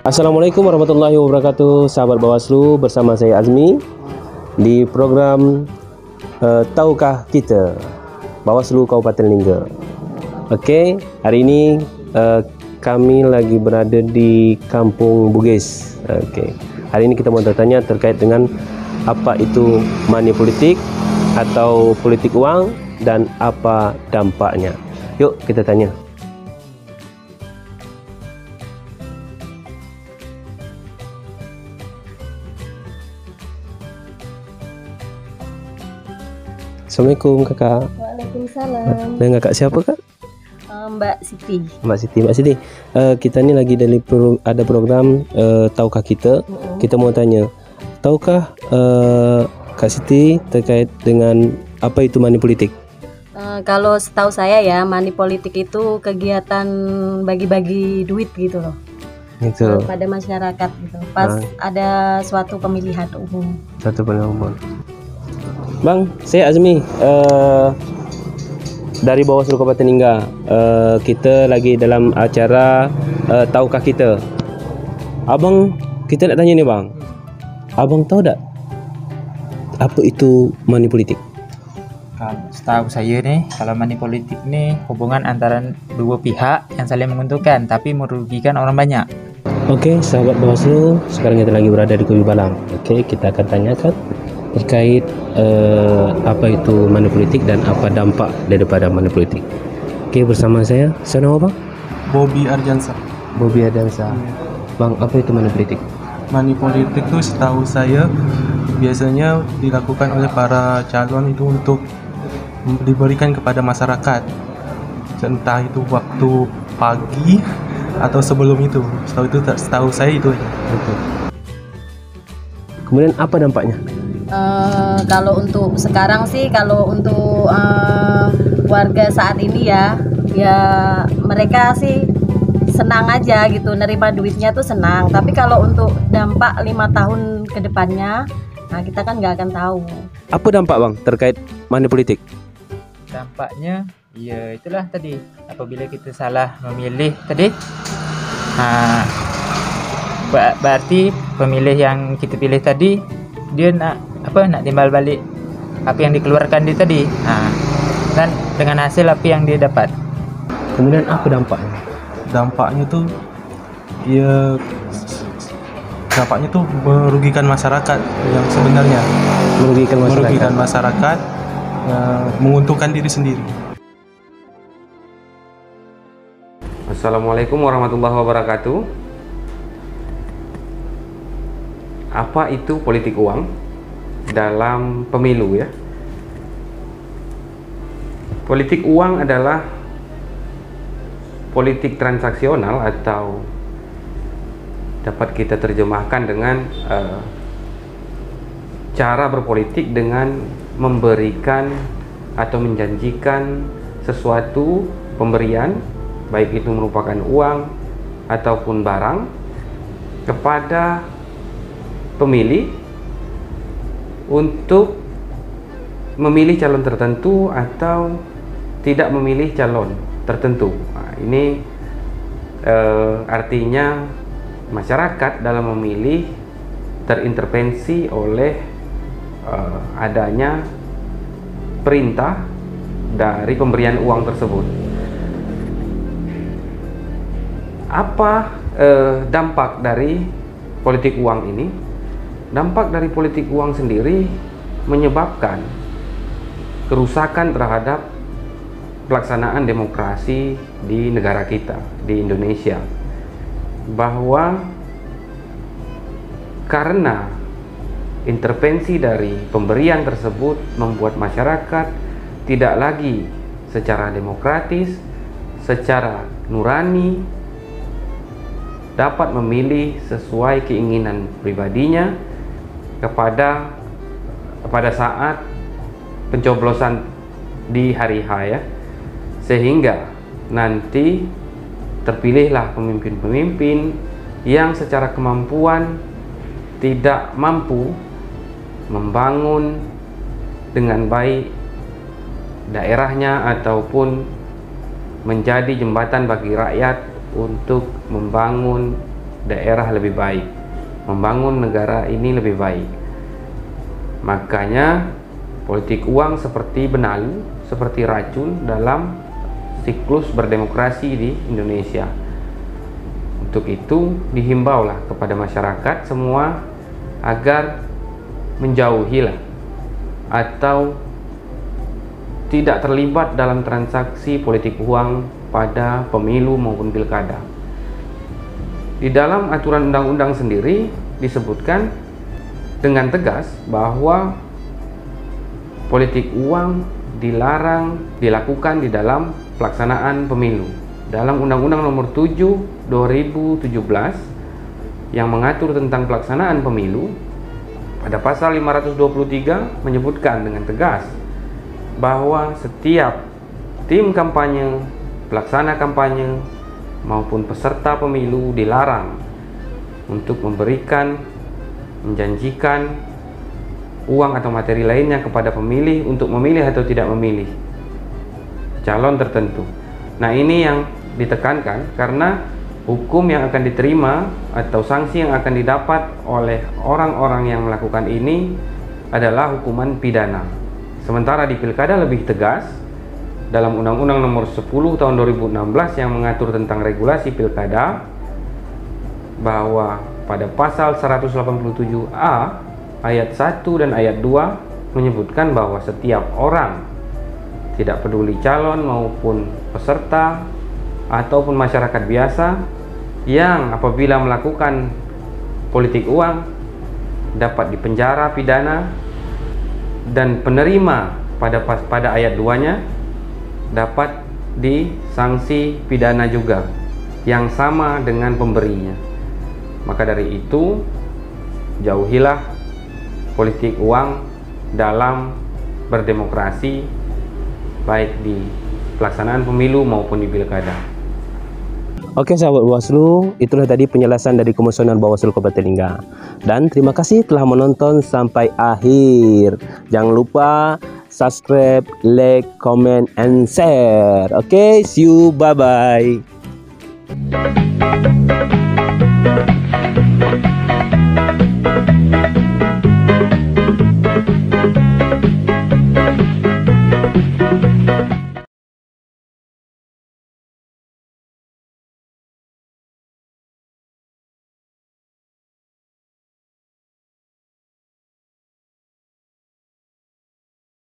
Assalamualaikum warahmatullahi wabarakatuh, sahabat Bawaslu, bersama saya Azmi di program Tahukah Kita Bawaslu Kabupaten Lingga. Okey, hari ini kami lagi berada di Kampung Bugis. Okey, hari ini kita mau bertanya terkait dengan apa itu money politik atau politik uang dan apa dampaknya. Yuk kita tanya. Assalamualaikum kakak. Waalaikumsalam. Dengan kakak siapa kak? Mbak Siti. Mbak Siti. Kita ni lagi ada program Tahukah Kita. Kita mau tanya, tahukah Kak Siti terkait dengan apa itu money politik? Kalau setahu saya ya, money politik itu kegiatan bagi-bagi duit gitu loh. Gitu. Pada masyarakat gitu. Pas ada suatu pemilihan umum. Satu pengumuman. Bang, saya Azmi dari Bawaslu Kabupaten Lingga. Kita lagi dalam acara Tahukah Kita. Abang, kita nak tanya ni bang. Abang tahu tak apa itu money politik? Setahu saya nih, kalau money politik nih hubungan antara dua pihak yang saling menguntungkan tapi merugikan orang banyak. Okey, sahabat Bawaslu, sekarang kita lagi berada di Kubu Balang. Okey, kita akan tanyakan terkait apa itu money politik dan apa dampak daripada money politik. Okey, bersama saya nama bang? Bobby Arjansa. Bobby Arjansa. Bang, apa itu money politik? Money politik itu setahu saya biasanya dilakukan oleh para calon itu untuk diberikan kepada masyarakat, entah itu waktu pagi atau sebelum itu. Setahu saya itu aja. Betul. Kemudian apa dampaknya? Kalau untuk sekarang sih, kalau untuk warga saat ini ya mereka sih senang aja gitu, nerima duitnya tuh senang. Tapi kalau untuk dampak 5 tahun ke depannya, nah kita kan nggak akan tahu. Apa dampak bang terkait money politik? Dampaknya ya itulah tadi, apabila kita salah memilih tadi, berarti pemilih yang kita pilih tadi dia nak timbal balik apa yang dikeluarkan dia tadi, dan dengan hasil apa yang dia dapat. Kemudian apa dampaknya? Dampaknya tuh merugikan masyarakat yang sebenarnya. Merugikan masyarakat, menguntungkan diri sendiri. Assalamualaikum warahmatullahi wabarakatuh. Apa itu politik uang dalam pemilu ya? Politik uang adalah politik transaksional atau dapat kita terjemahkan dengan cara berpolitik dengan memberikan atau menjanjikan sesuatu pemberian, baik itu merupakan uang ataupun barang, kepada pemilih untuk memilih calon tertentu atau tidak memilih calon tertentu. Ini artinya masyarakat dalam memilih terintervensi oleh adanya perintah dari pemberian uang tersebut. Apa dampak dari politik uang ini? Dampak dari politik uang sendiri menyebabkan kerusakan terhadap pelaksanaan demokrasi di negara kita, di Indonesia, bahwa karena intervensi dari pemberian tersebut membuat masyarakat tidak lagi secara demokratis, secara nurani dapat memilih sesuai keinginan pribadinya pada saat pencoblosan di hari H ya, sehingga nanti terpilihlah pemimpin-pemimpin yang secara kemampuan tidak mampu membangun dengan baik daerahnya ataupun menjadi jembatan bagi rakyat untuk membangun daerah lebih baik, membangun negara ini lebih baik. Makanya politik uang seperti benalu, seperti racun dalam siklus berdemokrasi di Indonesia. Untuk itu dihimbaulah kepada masyarakat semua agar menjauhilah atau tidak terlibat dalam transaksi politik uang pada pemilu maupun pilkada. Di dalam aturan undang-undang sendiri disebutkan dengan tegas bahwa politik uang dilarang dilakukan di dalam pelaksanaan pemilu. Dalam Undang-Undang Nomor 7 2017 yang mengatur tentang pelaksanaan pemilu, pada pasal 523 menyebutkan dengan tegas bahwa setiap tim kampanye, pelaksana kampanye maupun peserta pemilu dilarang untuk memberikan, menjanjikan uang atau materi lainnya kepada pemilih untuk memilih atau tidak memilih calon tertentu. Nah, ini yang ditekankan karena hukum yang akan diterima atau sanksi yang akan didapat oleh orang-orang yang melakukan ini adalah hukuman pidana. Sementara di pilkada lebih tegas dalam Undang-Undang Nomor 10 Tahun 2016 yang mengatur tentang regulasi pilkada, bahwa pada pasal 187A ayat 1 dan ayat 2 menyebutkan bahwa setiap orang, tidak peduli calon maupun peserta ataupun masyarakat biasa, yang apabila melakukan politik uang dapat dipenjara pidana, dan penerima pada ayat 2-nya dapat disanksi pidana juga yang sama dengan pemberinya. Maka dari itu, jauhilah politik uang dalam berdemokrasi, baik di pelaksanaan pemilu maupun di pilkada. Oke sahabat Bawaslu, itulah tadi penjelasan dari Komisioner Bawaslu Kabupaten Lingga. Dan terima kasih telah menonton sampai akhir. Jangan lupa subscribe, like, comment, and share. Oke, see you, bye-bye.